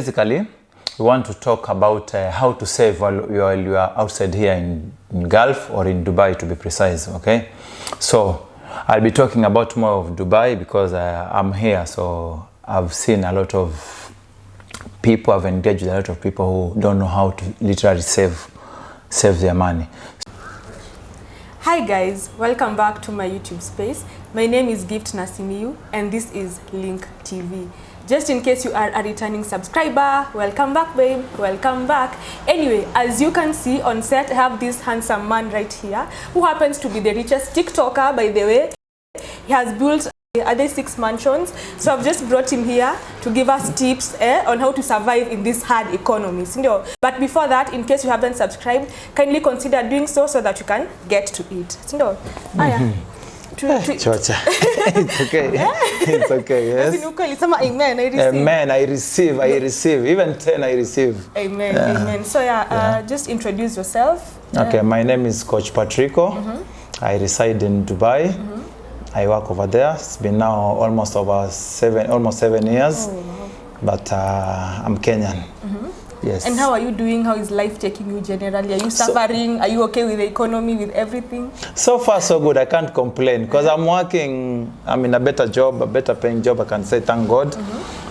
Basically, we want to talk about how to save while you are outside here in Gulf or in Dubai, to be precise, okay? So I'll be talking about more of Dubai because I'm here, so I've seen a lot of people, I've engaged with a lot of people who don't know how to literally save their money. Hi guys, welcome back to my YouTube space. My name is Gift Nasimiu and this is LYNN TV. Just in case you are a returning subscriber, welcome back babe, welcome back. Anyway, as you can see on set, I have this handsome man right here who happens to be the richest TikToker, by the way. He has built other 6 mansions, so I've just brought him here to give us tips on how to survive in this hard economy. But before that, in case you haven't subscribed, kindly consider doing so that you can get to it. Chocha. It's okay. It's okay, yes. Amen, I receive. Amen, I receive. Even 10 I receive. Amen, amen. So just introduce yourself. Okay, my name is Coach Patricko. I reside in Dubai. I work over there. It's been now almost 7 years. Oh, wow. But I'm Kenyan. Yes. And how are you doing? How is life taking you generally? Are you suffering? Are you okay with the economy, with everything? So far, so good. I can't complain because I'm working. I'm in a better job, a better paying job. I can say thank God.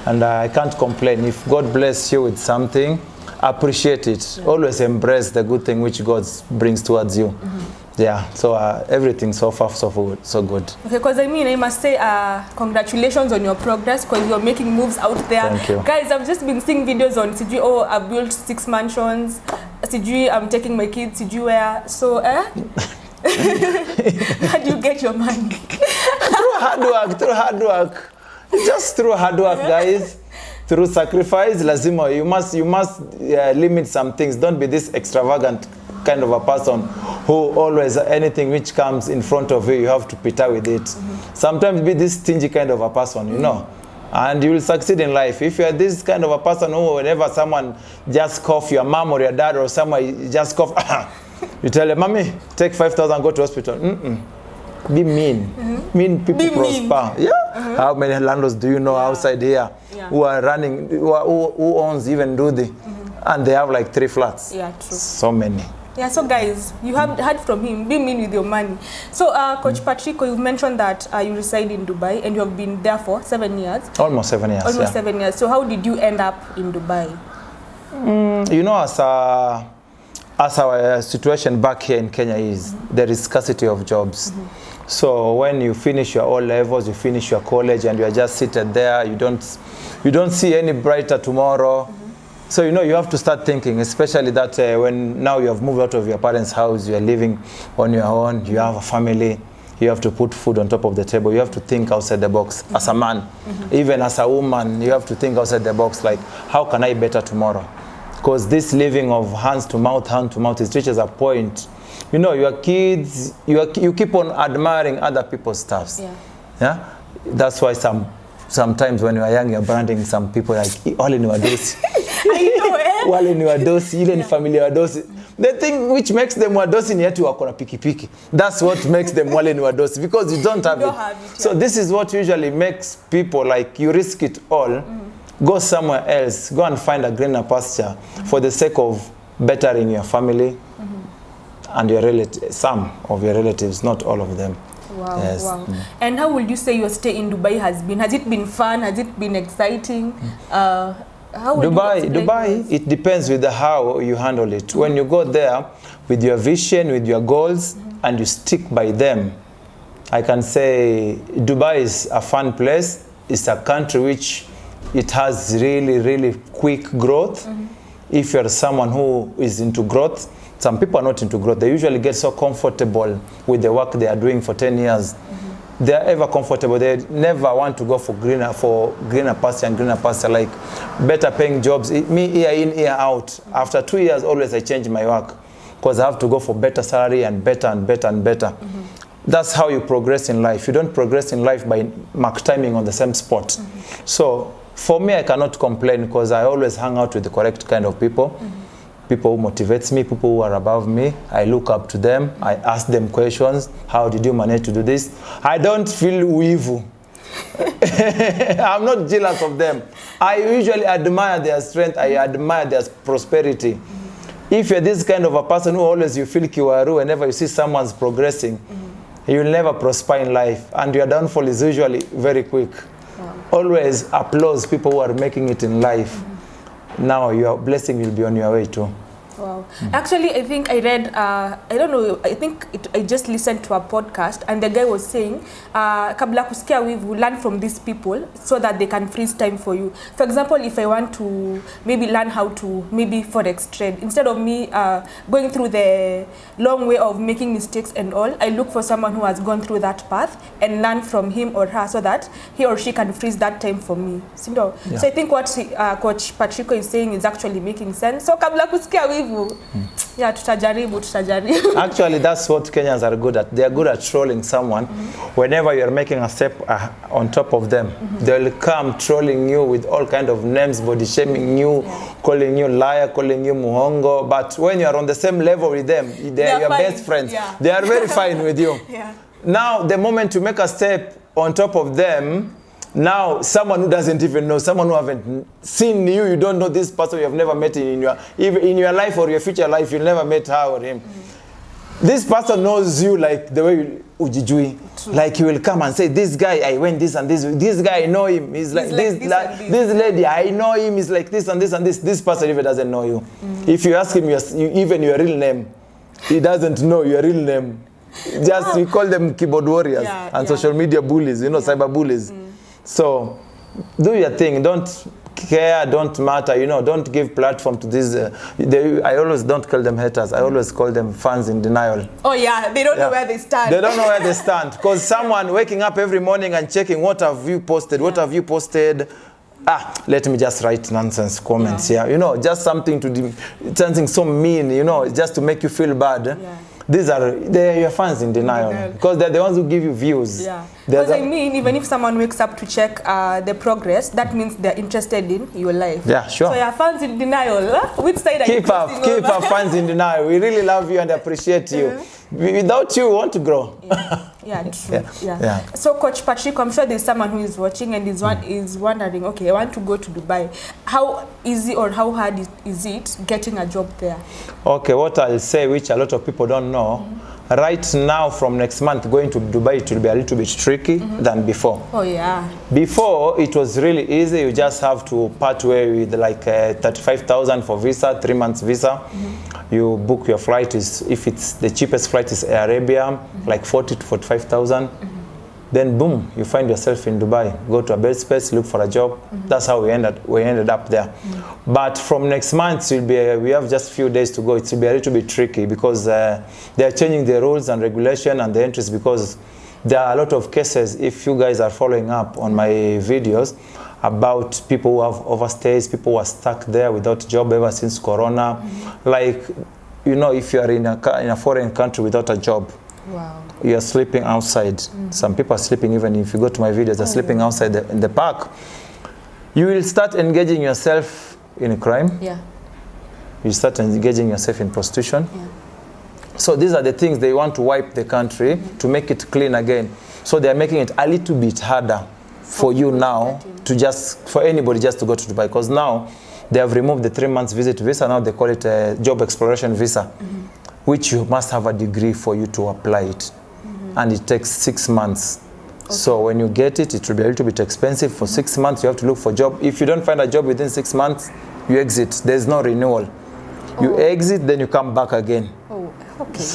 And I can't complain. If God bless you with something, appreciate it. Always embrace the good thing which God brings towards you. Yeah, so everything so far so good. Okay, because I mean, I must say congratulations on your progress because you're making moves out there. Thank you. Guys, I've just been seeing videos on CG, oh, I've built 6 mansions, CG, I'm taking my kids, CG where, so how do you get your money? Through hard work. Just through hard work, guys. Through sacrifice, lazima, you must limit some things. Don't be this extravagant kind of a person who always, anything which comes in front of you, you have to pita with it. Sometimes be this stingy kind of a person, you know, and you will succeed in life. If you are this kind of a person who, whenever someone just cough, your mom or your dad or someone just cough, you tell them, mommy, take 5,000, go to hospital. Be mean. Mean people be prosper. Mean. Yeah. How many landlords do you know outside here who are running, who owns even Dudi, and they have like 3 flats? Yeah, true. So many. Yeah, so guys, you have heard from him, be mean with your money. So Coach Patricko, you mentioned that you reside in Dubai and you have been there for 7 years. Almost 7 years. Almost 7 years. So how did you end up in Dubai? You know, as our situation back here in Kenya is, there is scarcity of jobs. So when you finish your O levels, you finish your college, and you are just seated there, you don't see any brighter tomorrow. So, you know, you have to start thinking, especially that when now you have moved out of your parents' house, you are living on your own, you have a family, you have to put food on top of the table. You have to think outside the box as a man. Even as a woman, you have to think outside the box, like, how can I better tomorrow? Because this living of hand to mouth, it reaches a point. You know, your kids, you keep on admiring other people's stuffs. Yeah? That's why sometimes when you are young, you're branding some people like, all in your days. Wale ni wadosi, ile ni familia wadosi. The thing which makes them wadosi ni yetu wako na piki. That's what makes them wale ni wadosi, because you don't have it. So this is what usually makes people, like, you risk it all, go somewhere else, go and find a greener pasture for the sake of bettering your family and your some of your relatives, not all of them. Wow, yes. Wow. And how would you say your stay in Dubai has been? Has it been fun? Has it been exciting? How Dubai, it depends with how you handle it. When you go there with your vision, with your goals, and you stick by them, I can say Dubai is a fun place. It's a country which it has really quick growth. If you're someone who is into growth, some people are not into growth. They usually get so comfortable with the work they are doing for 10 years. They are ever comfortable. They never want to go for greener pasture and greener pasture, like better paying jobs. Me year in, year out. After 2 years, always I change my work because I have to go for better salary and better. That's how you progress in life. You don't progress in life by mark timing on the same spot. So for me, I cannot complain because I always hang out with the correct kind of people. People who motivates me, people who are above me. I look up to them. I ask them questions. How did you manage to do this? I don't feel evil. I'm not jealous of them. I usually admire their strength. I admire their prosperity. If you're this kind of a person who always you feel kiwaru whenever you see someone's progressing, you'll never prosper in life, and your downfall is usually very quick. Always applause people who are making it in life. Now your blessing will be on your way too. Wow. Actually, I think I read, I don't know, I think I just listened to a podcast and the guy was saying, kabla kusikia wivu, learn from these people so that they can freeze time for you. For example, if I want to maybe learn how to maybe forex trade, instead of me going through the long way of making mistakes and all, I look for someone who has gone through that path and learn from him or her so that he or she can freeze that time for me. So I think what Coach Patricko is saying is actually making sense. So kabla kusikia wivu, yeah, tutajaribu. Actually, that's what Kenyans are good at. They are good at trolling someone. Whenever you are making a step on top of them, they'll come trolling you with all kind of names, body shaming you, calling you liar, calling you muhongo. But when you are on the same level with them, they are your best friends. Yeah. They are very fine with you. Yeah. Now, the moment you make a step on top of them, now someone who doesn't even know, someone who haven't seen you, you don't know this person, you have never met in your life or your future life, you'll never met her or him. This person knows you like the way you ujijui. Like he will come and say, this guy, I went this and this. This guy, I know him. He's like this lady, I know him. He's like this and this and this. This person even doesn't know you. If you ask him even your real name, he doesn't know your real name. Just we call them keyboard warriors and social media bullies, you know, cyber bullies. So, do your thing. Don't care, don't matter, you know, don't give platform to these. I always don't call them haters. I always call them fans in denial. Oh, yeah, they don't know where they stand. They don't know where they stand. Because someone waking up every morning and checking what have you posted, what have you posted. Let me just write nonsense comments here. You know, just something something so mean, you know, just to make you feel bad. They're your fans in denial because they're the ones who give you views. Yeah. Because I mean, even if someone wakes up to check the progress, that means they're interested in your life. Yeah, sure. So your fans in denial. Which side are you crossing over? Keep our fans in denial. We really love you and appreciate you. Without you, we want to grow. Yeah, true. Yeah. So, Coach Patricko, I'm sure there's someone who is watching and is wondering, okay, I want to go to Dubai. How easy or how hard is it getting a job there? Okay, what I'll say, which a lot of people don't know, right now from next month going to Dubai, it will be a little bit tricky than before. Oh, yeah. Before, it was really easy. You just have to part way with like 35,000 for visa, 3 months visa. You book your flight, if it's the cheapest flight is Air Arabia, like 40 to 45,000. Then boom, you find yourself in Dubai. Go to a bed space, look for a job. That's how we ended up there. But from next month, we have just a few days to go. It will be a little bit tricky because they are changing the rules and regulation and the entries, because there are a lot of cases, if you guys are following up on my videos, about people who have overstays, people who are stuck there without job ever since Corona. Like, you know, if you are in a foreign country without a job, you are sleeping outside. Some people are sleeping, even if you go to my videos, they're sleeping outside in the park. You will start engaging yourself in crime. You start engaging yourself in prostitution. So these are the things they want to wipe the country to make it clean again. So they're making it a little bit harder for you now for anybody just to go to Dubai, because now they have removed the 3 months visit visa. Now they call it a job exploration visa, which you must have a degree for you to apply it, and it takes 6 months. So when you get it, it will be a little bit expensive. For 6 months, you have to look for a job. If you don't find a job within 6 months, you exit. There's no renewal. You exit, then you come back again.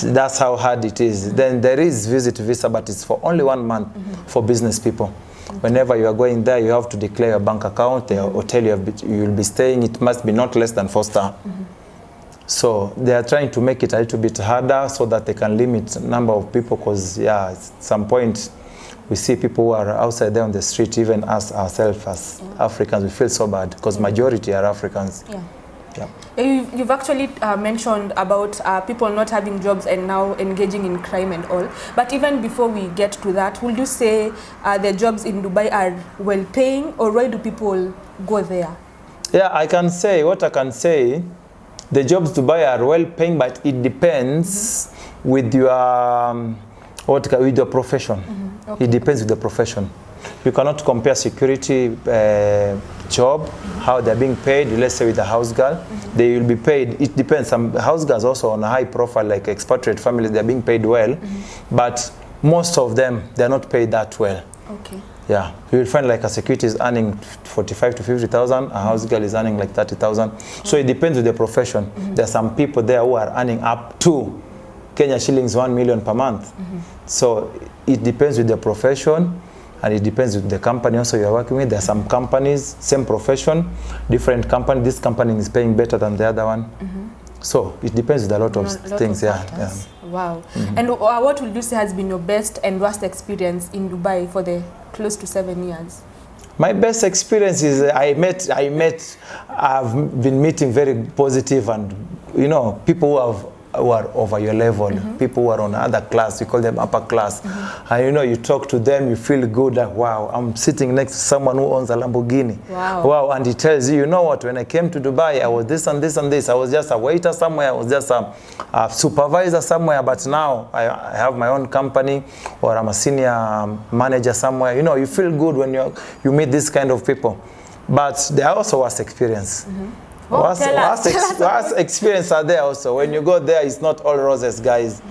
That's how hard it is. Then there is visit visa, but it's for only 1 month for business people. Whenever you are going there, you have to declare your bank account, the hotel you will be staying, it must be not less than 4-star. So they are trying to make it a little bit harder so that they can limit the number of people, because at some point we see people who are outside there on the street, even us ourselves as Africans, we feel so bad because majority are Africans. You've actually mentioned about people not having jobs and now engaging in crime and all. But even before we get to that, would you say the jobs in Dubai are well paying, or why do people go there? Yeah, I can say, what I can say, the jobs in Dubai are well paying, but it depends with your with your profession. It depends with the profession. You cannot compare security job, how they're being paid. Let's say with a house girl, they will be paid. It depends. Some house girls also on a high profile, like expatriate families, they're being paid well, but most of them, they're not paid that well. Okay. Yeah, you will find like a security is earning 45 to 50,000, a house girl is earning like 30,000. So it depends on the profession. There are some people there who are earning up to Kenya shillings 1 million per month. So it depends with the profession, and it depends with the company also you're working with. There are some companies, same profession, different company. This company is paying better than the other one. So it depends with a lot of things. Yeah. Wow. And what would you say has been your best and worst experience in Dubai for the close to 7 years? My best experience is I've been meeting very positive and, you know, people who are over your level, people who are on another class, we call them upper class. And you know, you talk to them, you feel good, like, wow, I'm sitting next to someone who owns a Lamborghini. Wow. And he tells you, you know what, when I came to Dubai, I was this and this and this. I was just a waiter somewhere, I was just a supervisor somewhere, but now I have my own company, or I'm a senior manager somewhere. You know, you feel good when you meet this kind of people. But there are also worst experience. Worst experience are there also. When you go there, it's not all roses, guys.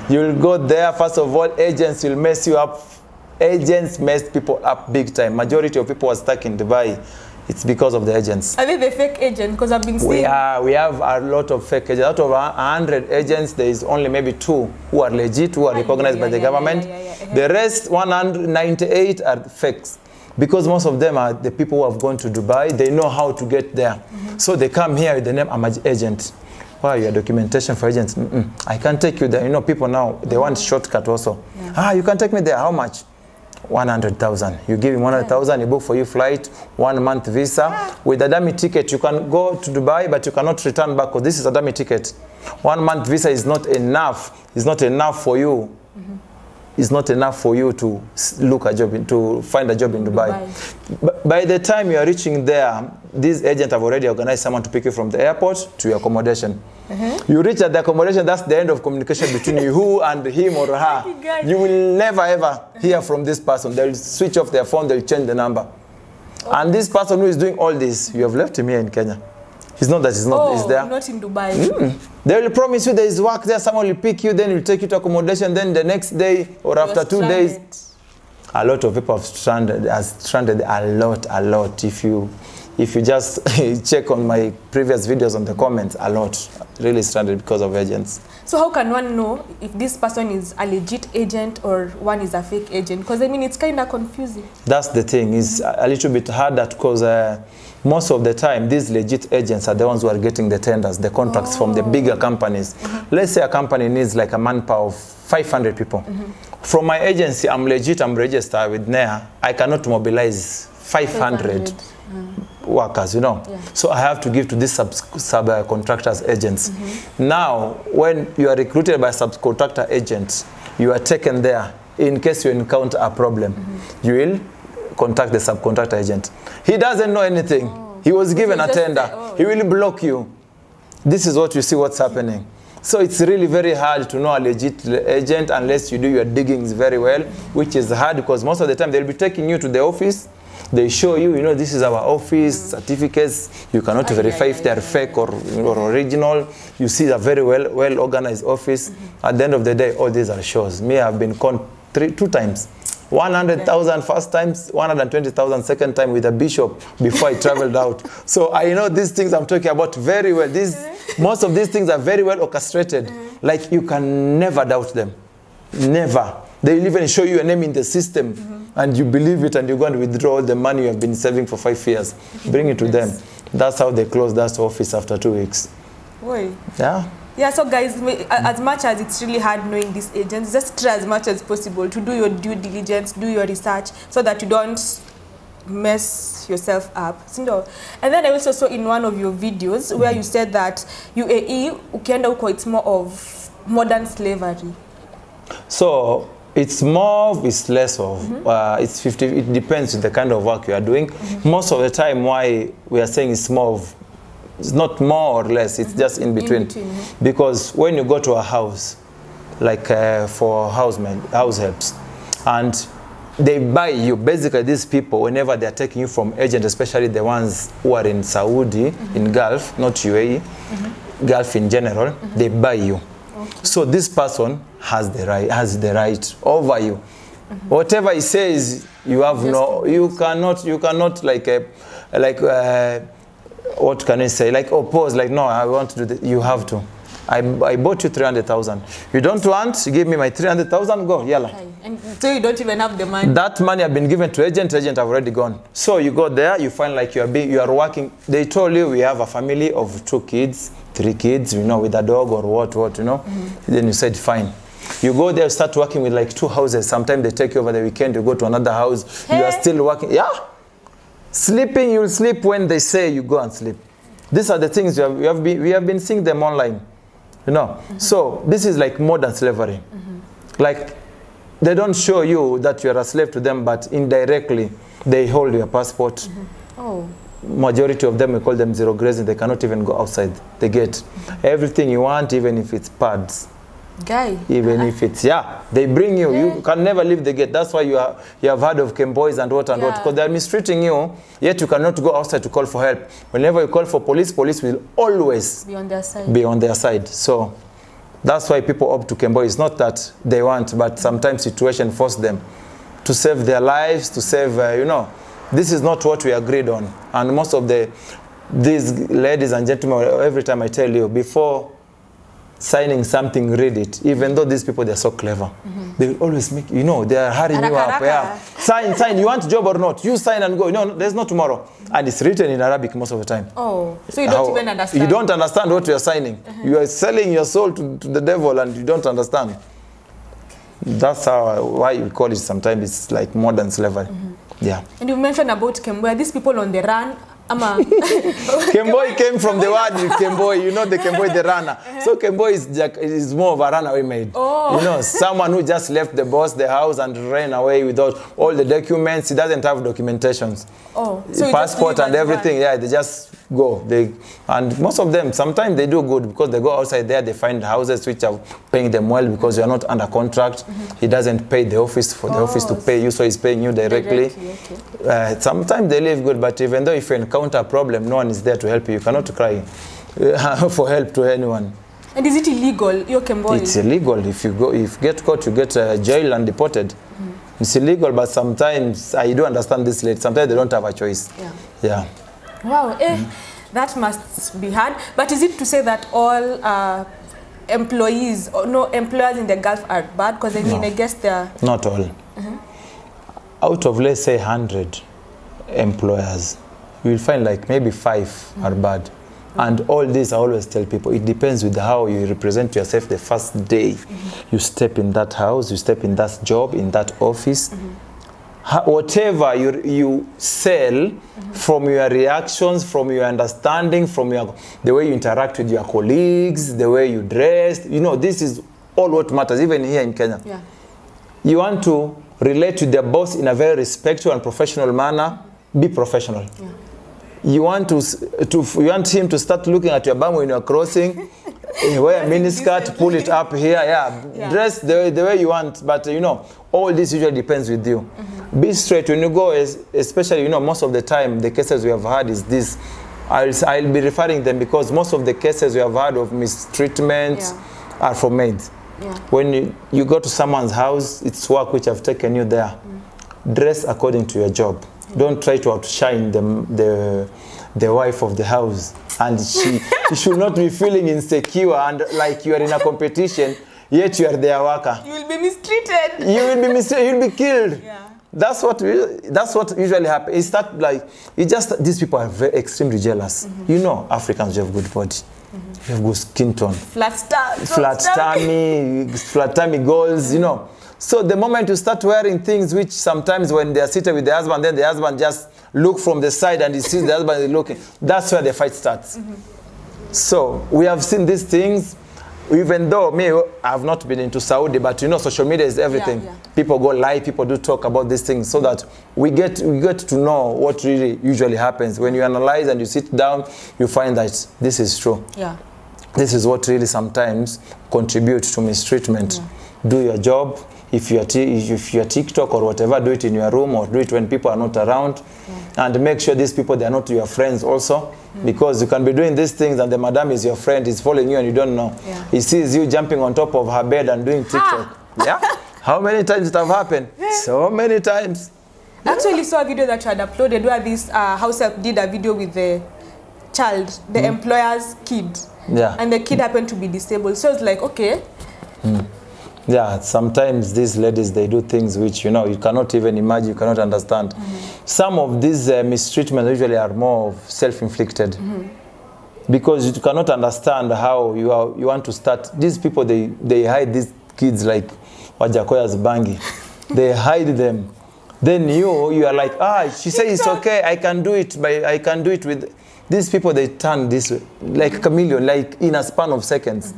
You'll go there, first of all, agents will mess you up. Agents mess people up big time. Majority of people are stuck in Dubai. It's because of the agents. Are they the fake agents? Because I've been seeing... We have a lot of fake agents. Out of 100 agents, there is only maybe 2 who are legit, who are recognized by the government. The rest, 198 are fakes. Because most of them are the people who have gone to Dubai, they know how to get there. So they come here with the name, I'm an agent. Wow, your documentation for agents. I can't take you there. You know, people now, they want shortcut also. You can take me there. How much? 100,000. You give him 100,000, he book for you flight, 1 month visa. With a dummy ticket, you can go to Dubai, but you cannot return back because this is a dummy ticket. 1 month visa is not enough. It's not enough for you. It's not enough for you to look a job, to find a job in Dubai. But by the time you are reaching there, these agents have already organized someone to pick you from the airport to your accommodation. You reach at the accommodation, that's the end of communication between you and him or her. You will never ever hear from this person. They'll switch off their phone, they'll change the number. And this person who is doing all this, you have left him here in Kenya. It's not that he's there. Not in Dubai. They will promise you there is work there, someone will pick you, then will take you to accommodation, then the next day or after 2 days. A lot of people have stranded a lot. If you just check on my previous videos on the comments, a lot really stranded because of agents. So how can one know if this person is a legit agent or one is a fake agent? Because I mean, it's kind of confusing. That's the thing. It's a little bit harder because most of the time, these legit agents are the ones who are getting the tenders, the contracts from the bigger companies. Let's say a company needs like a manpower of 500 people. From my agency, I'm legit, I'm registered with NEA. I cannot mobilize 500 workers, you know. So I have to give to these subcontractors agents. Now, when you are recruited by a subcontractor agent, you are taken there. In case you encounter a problem, you will contact the subcontractor agent. He doesn't know anything. He was given a tender. He will block you. This is what you see what's happening. So it's really very hard to know a legit agent unless you do your diggings very well, which is hard because most of the time they'll be taking you to the office. They show you, you know, this is our office, certificates. You cannot verify if they are fake or original. You see a very well organized office. At the end of the day, all these are shows. Me, I've been conned 2 times. 100,000 first time, 120,000 second time with a bishop before I traveled out. So I know these things I'm talking about very well. Most of these things are very well orchestrated. Like you can never doubt them. Never. They will even show you a name in the system and you believe it and you're going to withdraw all the money you have been saving for 5 years. Bring it to them. That's how they close that office after 2 weeks. Boy. Yeah. Yeah, so guys, as much as it's really hard knowing these agents, just try as much as possible to do your due diligence, do your research, so that you don't mess yourself up. And then I also saw in one of your videos where you said that UAE, ukienda huko, it's more of modern slavery. So it's more of, it's less of. It's 50. It depends on the kind of work you are doing. Most of the time, why we are saying it's more of, it's not more or less, it's just in between. Because when you go to a house, like for house helps, and they buy you. Basically, these people, whenever they are taking you from agent, especially the ones who are in Saudi, in Gulf, not UAE, Gulf in general, they buy you. Okay. So this person has the right over you. Whatever he says, you have you cannot what can I say? Like oppose, like no, I want to do this. You have to. I bought you 300,000. You don't want? Give me my 300,000. Go, yalla. Okay. And so you don't even have the money. That money have been given to agent. Agent have already gone. So you go there. You find like you are working. They told you we have a family of 2 kids, 3 kids. You know, with a dog or what. You know. Then you said fine. You go there, start working with like 2 houses. Sometimes they take you over the weekend. You go to another house. Hey. You are still working. Yeah. Sleeping, you will sleep when they say you go and sleep. These are the things we have been seeing them online. You know, so this is like modern slavery. Like they don't show you that you are a slave to them, but indirectly they hold your passport. Oh. Majority of them, we call them zero grazing. They cannot even go outside the gate. Everything you want, even if it's pads. Guy. Even if it's, they bring you. You can never leave the gate. That's why you have heard of Kemboys and what. Because they are mistreating you, yet you cannot go outside to call for help. Whenever you call for police, police will always be on their side. So that's why people opt to Kemboy. It's not that they want, but sometimes situation force them to save their lives, to save, you know. This is not what we agreed on. And most of these ladies and gentlemen, every time I tell you, before signing something, read it. Even though these people, they're so clever. They will always make, you know, they're hurrying you up. Yeah. Sign, you want a job or not? You sign and go. No, there's no tomorrow. And it's written in Arabic most of the time. Oh, so you don't even understand. You don't understand what you're signing. You are selling your soul to the devil and you don't understand. That's why you call it sometimes it's like modern slavery. Yeah. And you mentioned about Kemboy. These people on the run. Kemboy came from the word Kemboy, you know, the Kemboy, the runner. So Kemboy is more of a runaway maid. Oh. You know, someone who just left the boss, the house, and ran away without all the documents. He doesn't have documentations. Oh, so passport and everything. Yeah, they just go. And most of them, sometimes they do good because they go outside there, they find houses which are paying them well because you are not under contract. He doesn't pay the office for the office to pay you, so he's paying you directly. Okay. Sometimes they live good, but even though if you encounter a problem, no one is there to help you. You cannot cry for help to anyone. And is it illegal, your Kemboy? It's illegal. If you get caught, you get jailed and deported. It's illegal, but sometimes I do understand this late. Sometimes they don't have a choice. Yeah. Wow, that must be hard. But is it to say that all employers in the Gulf are bad? Because I mean, I guess they're... Not all. Out of, let's say, 100 employers, you will find like maybe 5 are bad. And all this, I always tell people, it depends with how you represent yourself the first day. You step in that house, you step in that job, in that office. Whatever you sell, from your reactions, from your understanding, from the way you interact with your colleagues, the way you dress, you know, this is all what matters, even here in Kenya. Yeah. You want to relate to the boss in a very respectful and professional manner, be professional. Yeah. You want him to start looking at your bum when you're crossing, wear a miniskirt, pull it up here, dress the way you want, but you know, all this usually depends with you. Be straight when you go, especially, you know, most of the time, the cases we have had is this. I'll be referring them because most of the cases we have had of mistreatment are from maids. Yeah. When you go to someone's house, it's work which have taken you there. Dress according to your job. Don't try to outshine the wife of the house. And she should not be feeling insecure and like you are in a competition, yet you are their worker. You will be mistreated. You will be mistreated. You will be killed. Yeah. That's what usually happens. It's that like these people are very extremely jealous. You know, Africans have good body. You have good skin tone. Flat tummy goals. You know. So the moment you start wearing things which sometimes when they are seated with the husband, then the husband just look from the side and he sees the husband is looking. That's where the fight starts. So we have seen these things, even though I have not been into Saudi, but you know, social media is everything. People go live, people do talk about these things so that we get to know what really usually happens. When you analyze and you sit down, you find that this is true. Yeah. This is what really sometimes contributes to mistreatment. Do your job. If you're TikTok or whatever, do it in your room or do it when people are not around. And make sure these people, they are not your friends also. Because you can be doing these things and the madam is your friend, is following you and you don't know. He sees you jumping on top of her bed and doing TikTok. Yeah? How many times it have happened? So many times. I actually saw a video that you had uploaded where this house help did a video with the child, the employer's kid. Yeah. And the kid happened to be disabled. So it's like, okay. Yeah, sometimes these ladies, they do things which, you know, you cannot even imagine, you cannot understand. Some of these mistreatments usually are more self-inflicted. Because you cannot understand how you want to start. These people, they hide these kids like Wajakoya's bangi. They hide them. Then you are like, she says it's okay, I can do it with these people. They turn this way, like a chameleon, like in a span of seconds.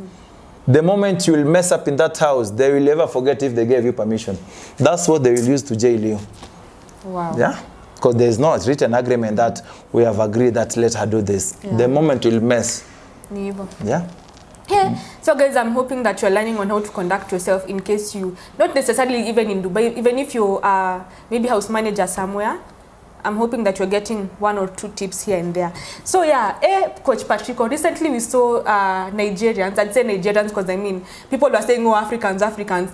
The moment you will mess up in that house, they will never forget if they gave you permission. That's what they will use to jail you. Wow. Yeah? Because there's no written agreement that we have agreed that let her do this. The moment you'll mess. Yeah? So guys, I'm hoping that you're learning on how to conduct yourself in case you, not necessarily even in Dubai, even if you are maybe house manager somewhere, I'm hoping that you're getting 1 or 2 tips here and there. So yeah, Coach Patricko, recently we saw Nigerians, I'd say Nigerians because I mean, people were saying, oh, Africans,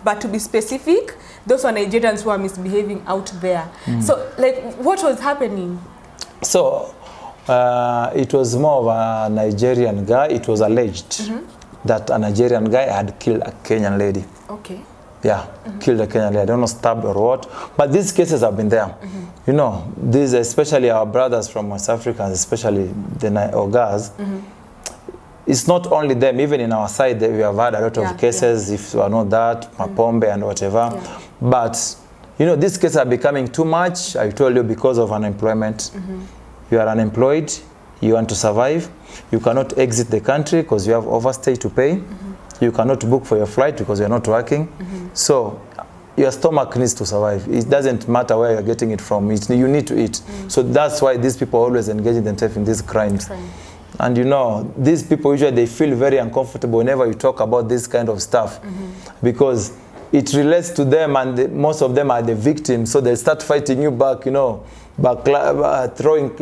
but to be specific, those were Nigerians who are misbehaving out there. So like, what was happening? So, it was more of a Nigerian guy. It was alleged that a Nigerian guy had killed a Kenyan lady. Okay. Yeah, killed a Kenyan lady. I don't know, stabbed or what. But these cases have been there. You know, these, especially our brothers from West Africa, especially the Ogas, it's not only them. Even in our side, we have had a lot of cases, if you are not that, Mapombe and whatever. But, you know, these cases are becoming too much, I told you, because of unemployment. You are unemployed, you want to survive, you cannot exit the country because you have overstay to pay, you cannot book for your flight because you're not working. So your stomach needs to survive. It doesn't matter where you're getting it from, you need to eat. So that's why these people always engage themselves in these crimes. And you know, these people usually, they feel very uncomfortable whenever you talk about this kind of stuff, because it relates to them, and most of them are the victims, so they start fighting you back, you know, throwing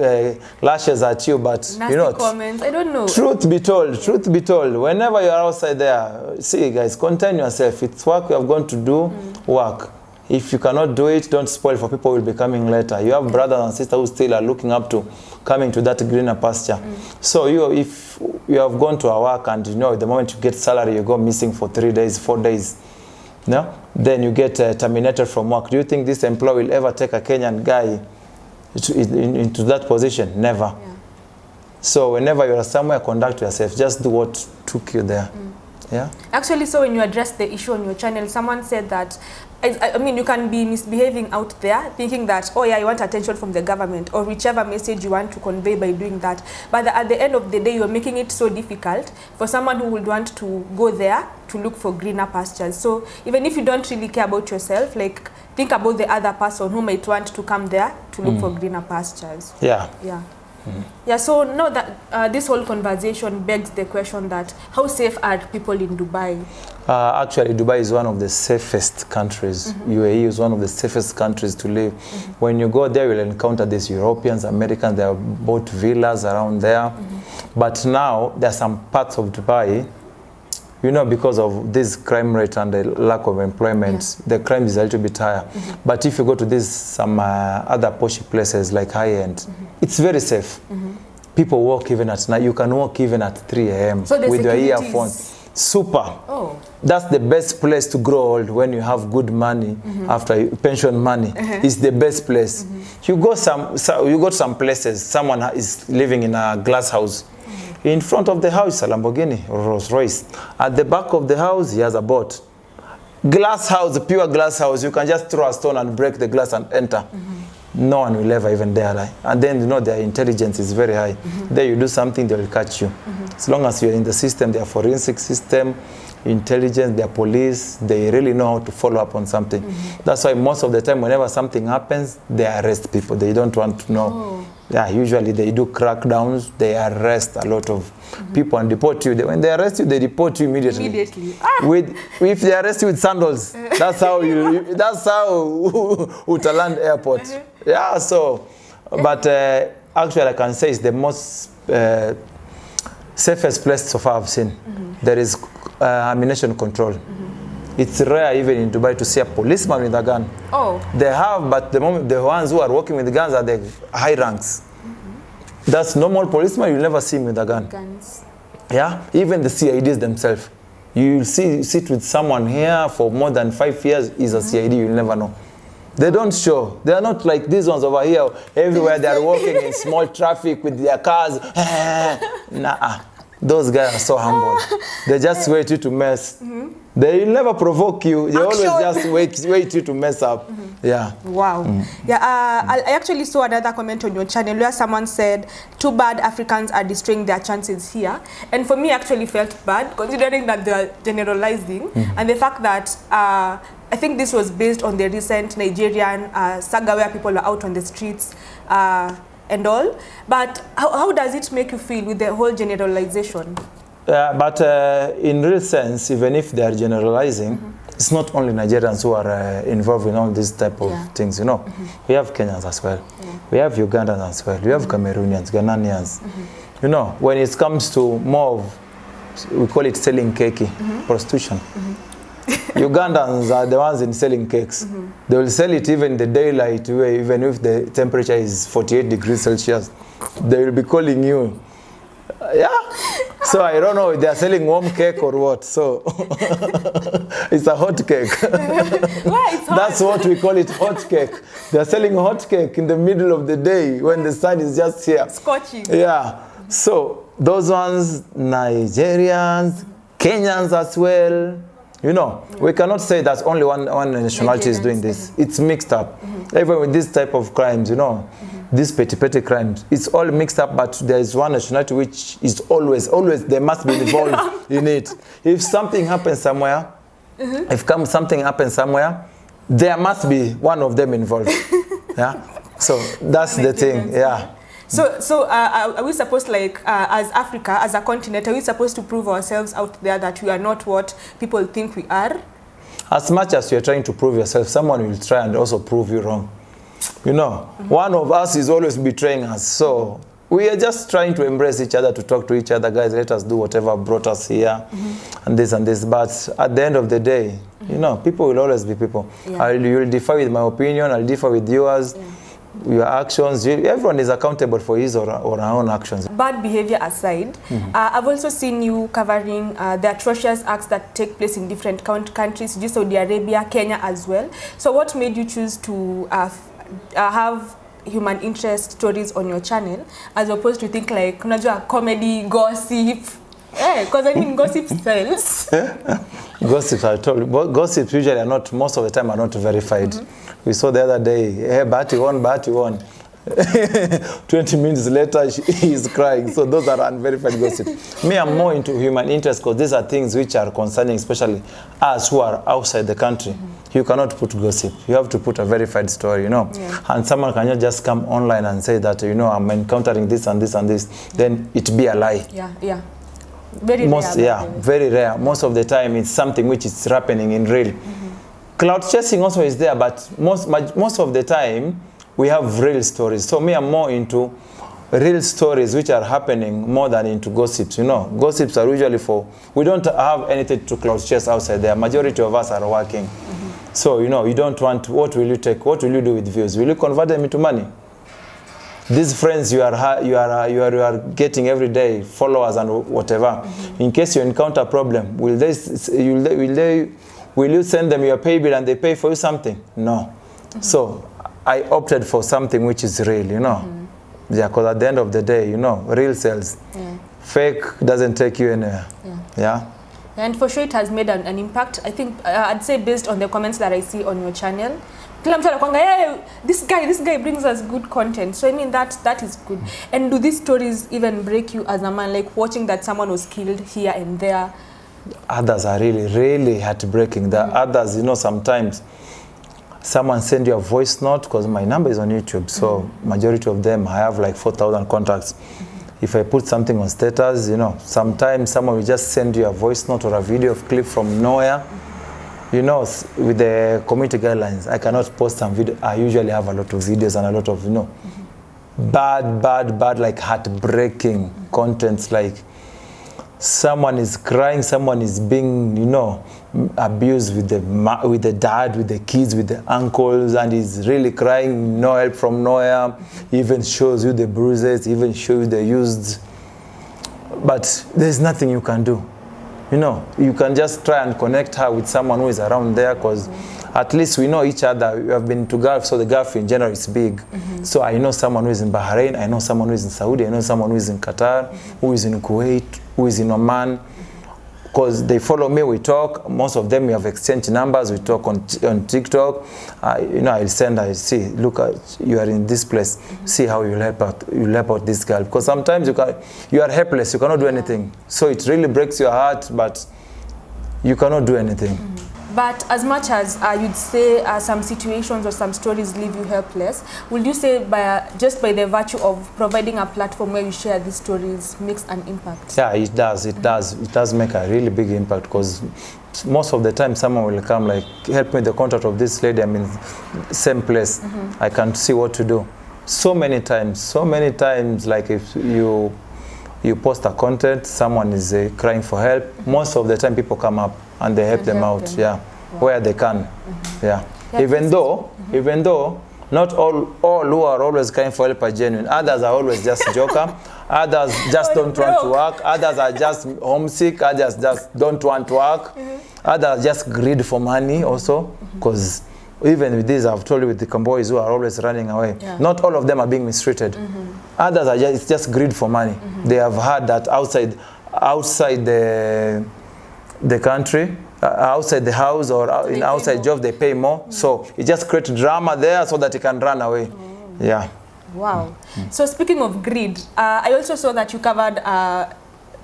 lashes at you, but nasty, you know, comments, I don't know. Truth be told, whenever you're outside there, see guys, contain yourself. It's work you have gone to do, work. If you cannot do it, don't spoil for people who will be coming later. You have brothers and sisters who still are looking up to coming to that greener pasture. So if you have gone to a work and you know, the moment you get salary, you go missing for 3 days, 4 days, no? Then you get terminated from work. Do you think this employer will ever take a Kenyan guy into that position? Never. So whenever you are somewhere, conduct yourself. Just do what took you there. Yeah. Actually, so when you address the issue on your channel, someone said that, I mean, you can be misbehaving out there, thinking that, oh yeah, you want attention from the government, or whichever message you want to convey by doing that. But at the end of the day, you're making it so difficult for someone who would want to go there to look for greener pastures. So even if you don't really care about yourself, like, think about the other person who might want to come there to look for greener pastures. Yeah. Yeah. Yeah, so now that this whole conversation begs the question that how safe are people in Dubai? Actually, Dubai is one of the safest countries. UAE is one of the safest countries to live. When you go there, you'll encounter these Europeans, Americans, they have bought villas around there. But now, there are some parts of Dubai, you know, because of this crime rate and the lack of employment, the crime is a little bit higher. But if you go to some other poshy places like high-end, it's very safe. People walk even at night. You can walk even at 3 a.m. with your earphones. Super. Oh. That's the best place to grow old when you have good money after pension money. It's the best place. You go some places, someone is living in a glass house. In front of the house, a Lamborghini or Rolls Royce. At the back of the house, he has a boat. Glass house, pure glass house. You can just throw a stone and break the glass and enter. No one will ever even dare lie. And then, you know, their intelligence is very high. There you do something, they will catch you. As long as you're in the system, their forensic system, intelligence, their police, they really know how to follow up on something. That's why most of the time, whenever something happens, they arrest people. They don't want to know. Yeah, usually they do crackdowns. They arrest a lot of people and deport you. When they arrest you, they deport you immediately. If they arrest you with sandals, that's how Utaland Airport. Yeah, so, but actually I can say it's the most safest place so far I've seen. There is ammunition control. It's rare even in Dubai to see a policeman with a gun. Oh. They have, but the ones who are working with guns are the high ranks. That's normal policeman, you'll never see him with a gun. Guns. Yeah, even the CIDs themselves. You'll sit with someone here for more than 5 years, is a CID, you'll never know. They don't show. They are not like these ones over here. Everywhere they are walking in small traffic with their cars. Nah. Those guys are so humble. They just wait you to mess. They never provoke you. They always just wait you to mess up. Yeah. Wow. Yeah. I actually saw another comment on your channel where someone said, "Too bad Africans are destroying their chances here." And for me, I actually felt bad considering that they are generalizing and the fact that I think this was based on the recent Nigerian saga where people are out on the streets. And all, but how does it make you feel with the whole generalization? But in real sense, even if they are generalizing, it's not only Nigerians who are involved in all these type of things, you know. We have Kenyans as well. We have Ugandans as well. We have Cameroonians, Ghanaians. You know, when it comes to more of, we call it selling keki, prostitution. Ugandans are the ones in selling cakes. They will sell it even in the daylight, even if the temperature is 48 degrees Celsius. They will be calling you. Yeah. So I don't know if they are selling warm cake or what. So it's a hot cake. That's what we call it, hot cake. They are selling hot cake in the middle of the day when the sun is just here. Scorching. Yeah. So those ones, Nigerians, Kenyans as well. You know, we cannot say that only one nationality is doing this. It's mixed up. Even with this type of crimes, you know, these petty crimes, it's all mixed up, but there is one nationality which is always, they must be involved in it. If something happens somewhere, something happens somewhere, there must be one of them involved. Yeah. So that's the thing. Yeah. So are we supposed, like, as Africa, as a continent, are we supposed to prove ourselves out there that we are not what people think we are? As much as you're trying to prove yourself, someone will try and also prove you wrong. You know, one of us is always betraying us. So we are just trying to embrace each other, to talk to each other. Guys, let us do whatever brought us here and this and this. But at the end of the day, you know, people will always be people. Yeah. You'll differ with my opinion. I'll differ with yours. Yeah. Your actions, everyone is accountable for his or her own actions. Bad behavior aside, I've also seen you covering the atrocious acts that take place in different countries, just Saudi Arabia, Kenya as well. So what made you choose to have human interest stories on your channel as opposed to think like comedy, gossip? Because I mean, gossip sells. Gossips, I told you, gossips usually are not, most of the time are not verified. We saw the other day, hey, Bati won. 20 minutes later, he's crying. So those are unverified gossip. Me, I'm more into human interest because these are things which are concerning, especially us who are outside the country. You cannot put gossip. You have to put a verified story, you know. Yeah. And someone cannot just come online and say that, you know, I'm encountering this and this and this. Then it be a lie. Yeah. Very rare. Very rare. Most of the time, it's something which is happening in real. Cloud chasing also is there, but most of the time, we have real stories. So me, I'm more into real stories which are happening more than into gossips. You know, gossips are usually we don't have anything to cloud chase outside there. Majority of us are working. So, you know, you don't want, what will you take? What will you do with views? Will you convert them into money? These friends you are getting every day, followers and whatever. In case you encounter a problem, will you send them your pay bill and they pay for you something? No. So I opted for something which is real, you know. Yeah, because at the end of the day, you know, real sells. Fake doesn't take you anywhere. Yeah. And for sure it has made an impact. I think I'd say based on the comments that I see on your channel. Hey, this guy brings us good content. So I mean that is good. And do these stories even break you as a man, like watching that someone was killed here and there? Others are really heartbreaking. The others, you know, sometimes someone send you a voice note, because my number is on YouTube, so majority of them, I have like 4,000 contacts. If I put something on status, you know, sometimes someone will just send you a voice note or a video clip from nowhere. You know, with the community guidelines, I cannot post some video. I usually have a lot of videos and a lot of, you know, bad, like heartbreaking contents, like someone is crying, someone is being, you know, abused with the dad, with the kids, with the uncles, and he's really crying, no help from nowhere. He even shows you the bruises, even shows you the used. But there's nothing you can do. You know, you can just try and connect her with someone who is around there, because at least we know each other. We have been to Gulf, so the Gulf in general is big. So I know someone who is in Bahrain, I know someone who is in Saudi, I know someone who is in Qatar, who is in Kuwait, who is in Oman. Because they follow me, we talk. Most of them we have exchanged numbers, we talk on TikTok. You know, I'll send, I see, look, you are in this place, see how you'll help out this girl. Because sometimes you are helpless, you cannot do anything. So it really breaks your heart, but you cannot do anything. But as much as you'd say some situations or some stories leave you helpless, would you say just by the virtue of providing a platform where you share these stories makes an impact? Yeah, it does. It does make a really big impact, because most of the time someone will come like, help me with the contact of this lady, I'm in the same place. I can't see what to do. So many times, like if you post a content, someone is crying for help, most of the time people come up and they help them out, where they can, Even though not all who are always crying for help are genuine. Others are always just joker. Others just don't want to work. Others are just homesick. Others just don't want to work. Others just greed for money also, because even with this, I've told you, with the boys who are always running away, not all of them are being mistreated. Others are it's just greed for money. They have heard that outside the country, outside the house or in outside job, they pay more. So it just creates drama there so that he can run away. Wow. So speaking of greed, I also saw that you covered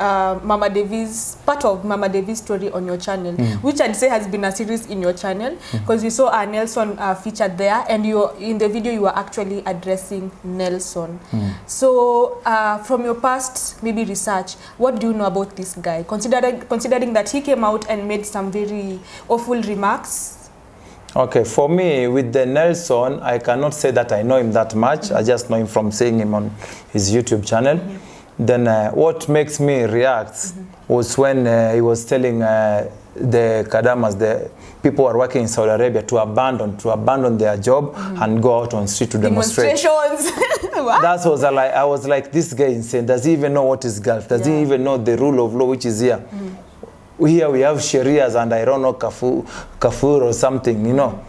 Mama Devi's, part of Mama Devi's story on your channel, which I'd say has been a series in your channel, because we saw Nelson featured there, and in the video you were actually addressing Nelson. So from your past maybe research, what do you know about this guy, considering that he came out and made some very awful remarks? Okay, for me, with the Nelson, I cannot say that I know him that much. I just know him from seeing him on his YouTube channel. Then what makes me react was when he was telling the Kadamas, the people who are working in Saudi Arabia, to abandon their job and go out on street to demonstrate. That was I was like, this guy is insane. Does he even know what is Gulf? Does he even know the rule of law which is here? Here we have Sharias and I don't know kafur or something, you know.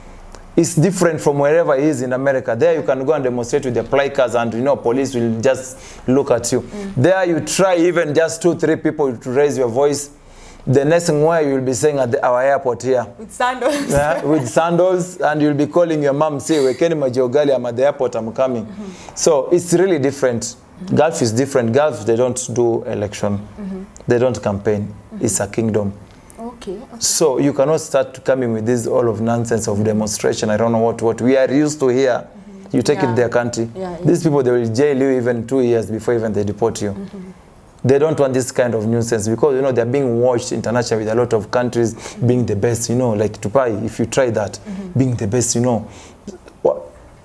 It's different from wherever he is in America. There you can go and demonstrate with the placards and, you know, police will just look at you. There you try even just 2-3 people to raise your voice. The next thing where you'll be saying at our airport here. With sandals. With sandals, and you'll be calling your mom, say, Wekeni Majogali, I'm at the airport, I'm coming. So it's really different. Gulf is different. Gulf, they don't do election. They don't campaign. It's a kingdom. Okay. So you cannot start coming with this all of nonsense of demonstration. I don't know what we are used to here. You take it to their country. These people, they will jail you even 2 years before even they deport you. They don't want this kind of nuisance, because, you know, they're being watched internationally with a lot of countries being the best, you know, like Dubai. If you try that, being the best, you know,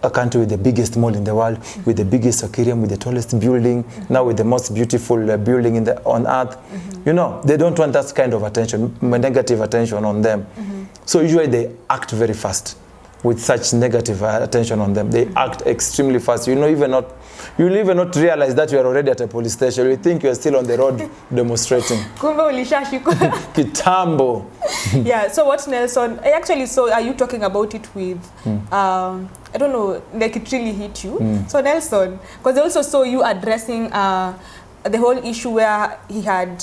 a country with the biggest mall in the world, with the biggest aquarium, with the tallest building, now with the most beautiful building on earth. You know, they don't want that kind of attention, negative attention on them. So usually they act very fast with such negative attention on them. They act extremely fast. You'll even not realize that you are already at a police station. You think you are still on the road demonstrating. Kitambo. Yeah, so what Nelson, I actually saw, are you talking about it with, I don't know, like it really hit you. So Nelson, because I also saw you addressing the whole issue where he had,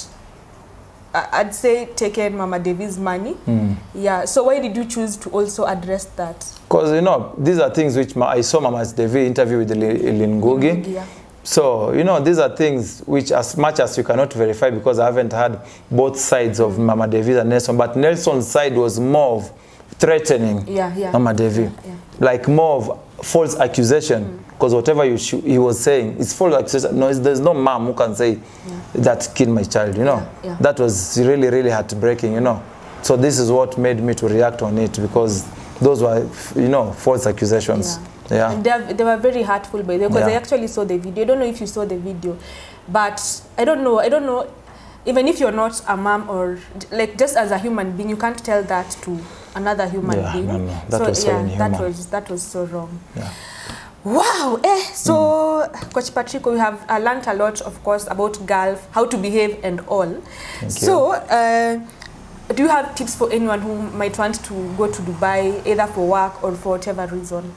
I'd say, taken Mama Devi's money. Yeah, so why did you choose to also address that? Because, you know, these are things which I saw Mama Devi interview with LYNN NGUGI. So, you know, these are things which, as much as you cannot verify, because I haven't had both sides of Mama Devi and Nelson, but Nelson's side was more of threatening. Mama Devi. Like more of false accusation. Because whatever he was saying, it's false accusation. No, there's no mom who can say that killed my child, you know. That was really, really heartbreaking, you know. So this is what made me to react on it, because those were, you know, false accusations. And they were very hurtful by the way, because I actually saw the video. I don't know if you saw the video, but I don't know, even if you're not a mom or like just as a human being, you can't tell that to another human being. No. That was so inhuman. That was so wrong. Wow. So Coach Patricko, we have learned a lot, of course, about Gulf, how to behave and all. Do you have tips for anyone who might want to go to Dubai, either for work or for whatever reason?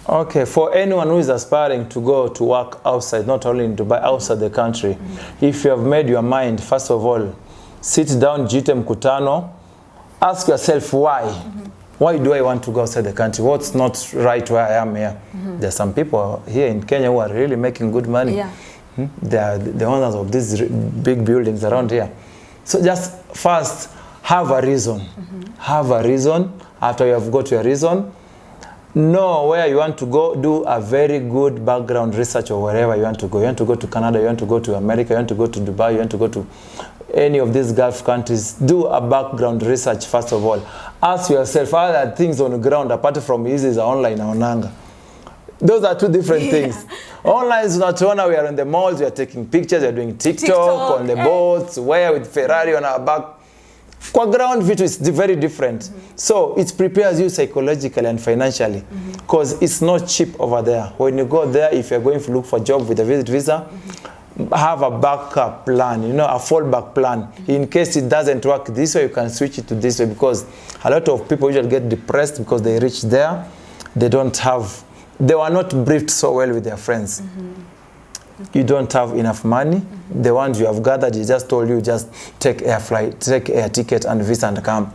Okay, for anyone who is aspiring to go to work outside, not only in Dubai, outside the country, if you have made your mind, first of all, sit down, jite mkutano, ask yourself why. Why do I want to go outside the country? What's not right where I am here? There are some people here in Kenya who are really making good money. They are the owners of these big buildings around here. So just first, have a reason. Have a reason. After you have got your reason, know where you want to go. Do a very good background research or wherever you want to go. You want to go to Canada, you want to go to America, you want to go to Dubai, you want to go to any of these Gulf countries. Do a background research first of all. Ask yourself, are there things on the ground apart from easy online onanga? Those are two different things. Online is not one, we are in the malls, we are taking pictures, we are doing TikTok on the boats, where with Ferrari on our back. Kwa ground vitu is very different. So it prepares you psychologically and financially, because it's not cheap over there. When you go there, if you're going to look for a job with a visit visa, have a backup plan, you know, a fallback plan. In case it doesn't work this way, you can switch it to this way, because a lot of people usually get depressed because they reach there, they were not briefed so well with their friends. You don't have enough money. The ones you have gathered, they just told you, just take air flight, take air ticket and visa and come.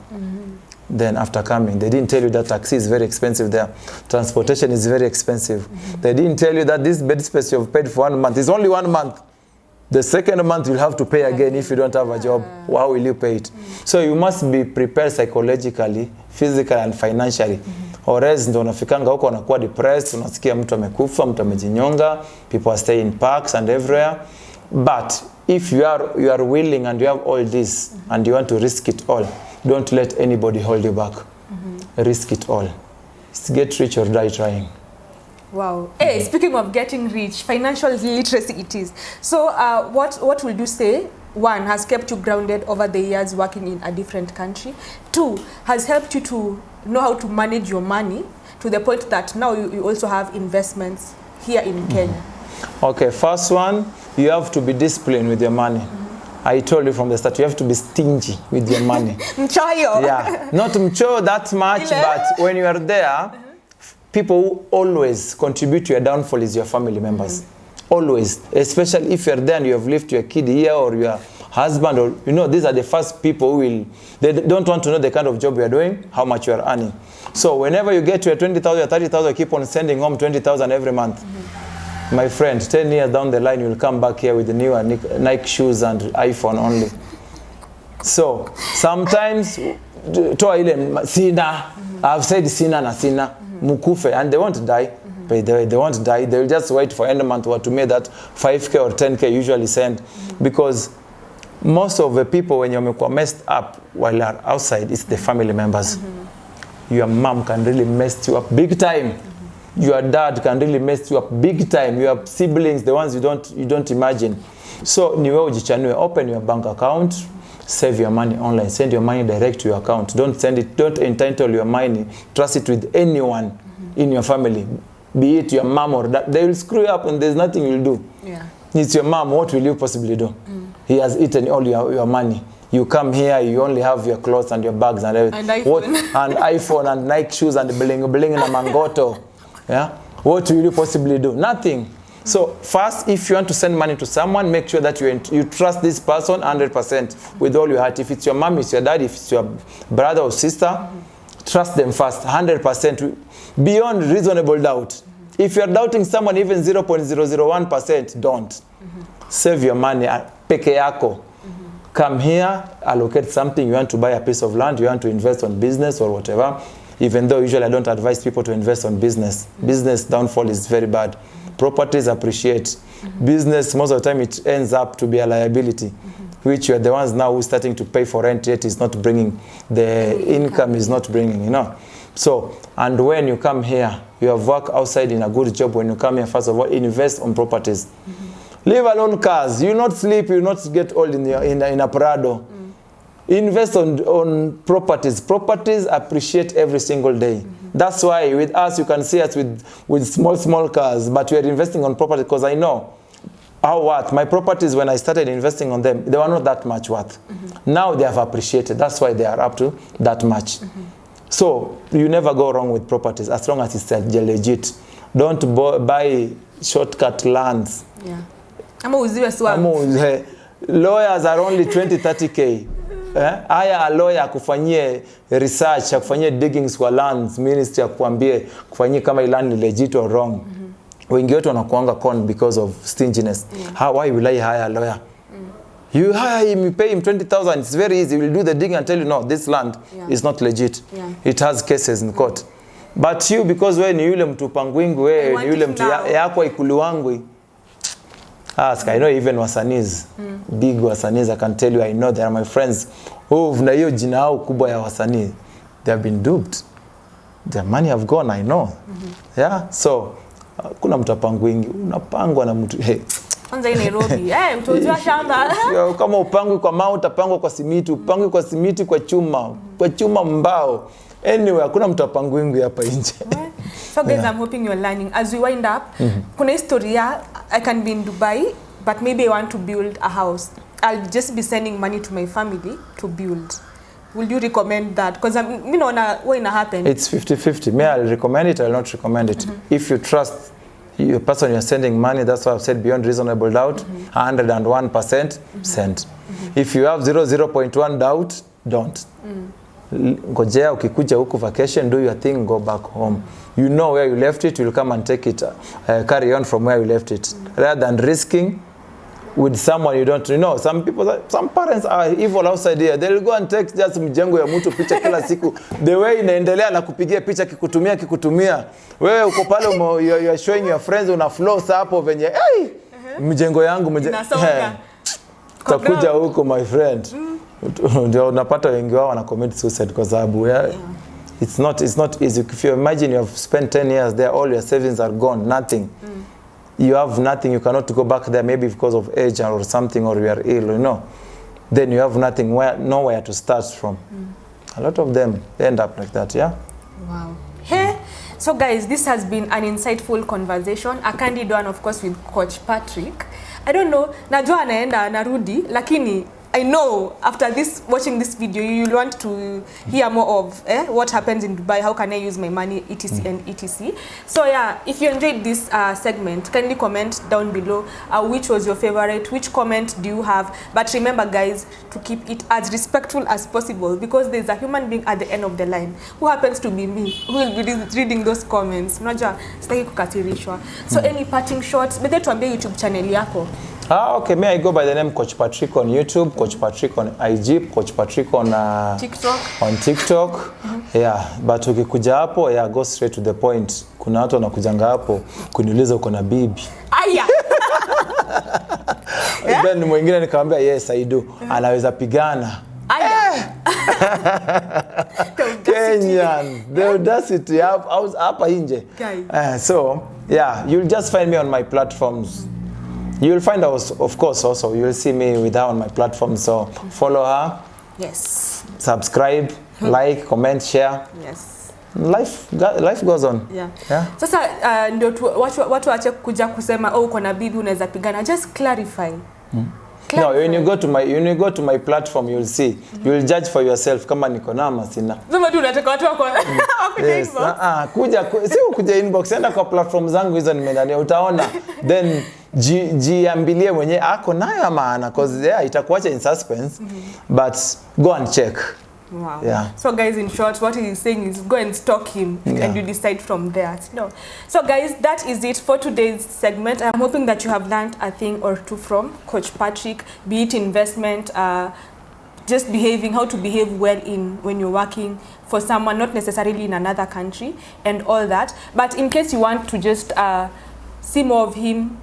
Then after coming, they didn't tell you that taxi is very expensive there. Transportation is very expensive. They didn't tell you that this bed space you have paid for 1 month is only 1 month. The second month you'll have to pay again if you don't have a job. How will you pay it? So you must be prepared psychologically, physically and financially. Or else ndo unafikanga huko unakuwa depressed, unasikia mtu amekufa, mtu amejinyonga, people are staying in parks and everywhere. But if you are willing and you have all this and you want to risk it all, don't let anybody hold you back. Risk it all. It's get rich or die trying. Wow. Hey, speaking of getting rich, financial literacy it is. So what will you say, one, has kept you grounded over the years working in a different country? Two, has helped you to know how to manage your money to the point that now you also have investments here in Kenya? Okay, first one, you have to be disciplined with your money. I told you from the start, you have to be stingy with your money. Mchoyo. Yeah, not mchoyo that much, but when you are there, people who always contribute to your downfall is your family members. Always, especially if you're there and you have left your kid here or your husband, or you know, these are the first people who will, they don't want to know the kind of job you are doing, how much you are earning. So whenever you get to your 20,000 or 30,000, keep on sending home 20,000 every month. My friend, 10 years down the line, you'll come back here with the new Nike shoes and iPhone only. So sometimes, I've said sina na sina, mukufe, and they won't die. But they won't die. They will just wait for end of month to make that 5K or 10K usually send. Because most of the people, when you're messed up while you're outside, it's the family members. Your mom can really mess you up big time. Your dad can really mess you up big time. Your siblings, the ones you don't imagine. So niwe ujichanue, open your bank account, save your money online, send your money direct to your account. Don't entitle your money, trust it with anyone in your family. Be it your mom or dad, they will screw you up and there's nothing you'll do. It's your mom, what will you possibly do? He has eaten all your money. You come here, you only have your clothes and your bags and everything. And iPhone. And iPhone and Nike shoes and bling and a mangoto. Yeah? What will you possibly do? Nothing. So first, if you want to send money to someone, make sure that you trust this person 100% with all your heart. If it's your mom, it's your dad, if it's your brother or sister, trust them first 100% beyond reasonable doubt. If you're doubting someone even 0.001%, don't. Save your money peke yako. come here, allocate something, you want to buy a piece of land, you want to invest on business or whatever, even though usually I don't advise people to invest on business. Business downfall is very bad. Properties appreciate. Business, most of the time, it ends up to be a liability, which you are the ones now who starting to pay for rent, yet is not bringing, the income is not bringing, you know. So, and when you come here, you have worked outside in a good job. When you come here, first of all, invest on properties. Leave alone cars. You not sleep, you not get old in a Prado. Invest on properties. Properties appreciate every single day. That's why with us, you can see us with small cars, but we are investing on property because I know my properties, when I started investing on them, they were not that much worth. Now they have appreciated. That's why they are up to that much. So you never go wrong with properties as long as it's legit. Don't buy shortcut lands. Yeah. Lawyers are only 20-30K. Haya a lawyer kufanyie research, kufanyie diggings kwa lands, ministry akuambie kufanyie kama land ni legit or wrong. Wengi wetu wanakuanga con because of stinginess. Why will I hire a lawyer? You hire him, you pay him 20,000. It's very easy. He will do the digging and tell you, no, this land is not legit. It has cases in court. But you, because we ni yule mtu pangwingu, we ni yule mtu yako ikuluwangwi. Ask, I know even wasaniz, big wasaniz, I can tell you, I know they are my friends. Na hiyo jina au kubwa ya wasanii, they have been duped. Their money have gone, I know. Yeah, so kuna mtu apangwingi, unapangwa na mtu kwanza in Nairobi. Utojua shamba. Kama upangwi kwa mawe, utapangwa kwa simiti, upangwi kwa simiti kwa chuma mbao. Anyway, hakuna mtu apangwingi hapa nje. So guys, I'm hoping you're learning. As we wind up, kuna historia, I can be in Dubai, but maybe I want to build a house. I'll just be sending money to my family to build. Will you recommend that? Because you know, what will happen? It's 50-50. Me, I'll recommend it, I'll not recommend it. If you trust the person you're sending money, that's why I've said beyond reasonable doubt, 101% send. If you have 0.1 doubt, don't. Ngojea ukikuja huku vacation, do your thing, go back home. You know where you left it, you'll come and take it, carry on from where you left it. Rather than risking with someone you don't know. Some parents are evil outside here. They'll go and take just mjengo ya mtu picha kila siku. The way inaendelea na kupigia picha kikutumia. Wewe uko pale you are showing your friends una flows hapo venye, hey, mjengo yangu takuja huko my friend. Ndio unapata wengi wao wana commit suicide kwa sababu it's not easy. If you imagine you have spent 10 years there, all your savings are gone, nothing. You have nothing, you cannot go back there, maybe because of age or something, or you are ill, you know. Then you have nothing, nowhere to start from. A lot of them end up like that, yeah? Wow. Hey, so guys, this has been an insightful conversation, a candid one, of course, with Coach Patrick. I don't know, najua anaenda narudi, lakini I know after watching this video, you'll want to hear more of what happens in Dubai, how can I use my money, etc. and etc. So yeah, if you enjoyed this segment, kindly comment down below which was your favorite, which comment do you have. But remember guys, to keep it as respectful as possible, because there's a human being at the end of the line who happens to be me, who will be reading those comments. Unajua, sitaki kukatirishwa. So any parting shots, bete tuambie YouTube channel yako. Okay, me I go by the name Coach Patricko on YouTube, Coach Patricko on IG, Coach Patricko on TikTok. Yeah, but ukikuja hapo, go straight to the point. Kuna watu wanakujanga hapo kuniuliza uko na bibi. Aya. Then mwingine nikamwambia yes I do. Anaweza pigana. Aya. Kenyan, the audacity hapa nje. So, yeah, you'll just find me on my platforms. You'll find us, of course, also. You'll see me with her on my platform. So follow her. Yes. Subscribe, like, comment, share. Yes. Life goes on. Yeah. Sasa ndio watu waache kuja kusema uko na bibi unaweza pigana. Just clarify. No, when you go to my platform, you'll see. You'll judge for yourself kama niko na ama sina. Sema tu unataka watu wako kuja inbox. Kuja inbox, enda kwa platform zangu hizo nimeendania utaona. Then jiambilie mwenye ako nayo maana, because itakuacha in suspense. But go and check. Wow. Yeah. So guys, in short, what he's saying is go and stalk him and you decide from there. No. So guys, that is it for today's segment. I'm hoping that you have learned a thing or two from Coach Patrick, be it investment, just behaving, how to behave well when you're working for someone, not necessarily in another country and all that. But in case you want to just see more of him,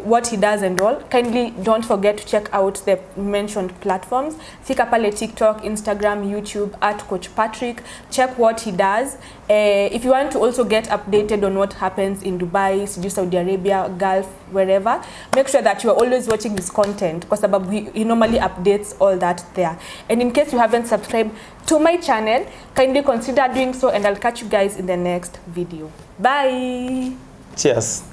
what he does and all, kindly don't forget to check out the mentioned platforms. Fika pale TikTok, Instagram, YouTube at Coach Patrick. Check what he does. If you want to also get updated on what happens in Dubai, Saudi Arabia, Gulf, wherever, make sure that you are always watching his content because he normally updates all that there. And in case you haven't subscribed to my channel, kindly consider doing so, and I'll catch you guys in the next video. Bye. Cheers.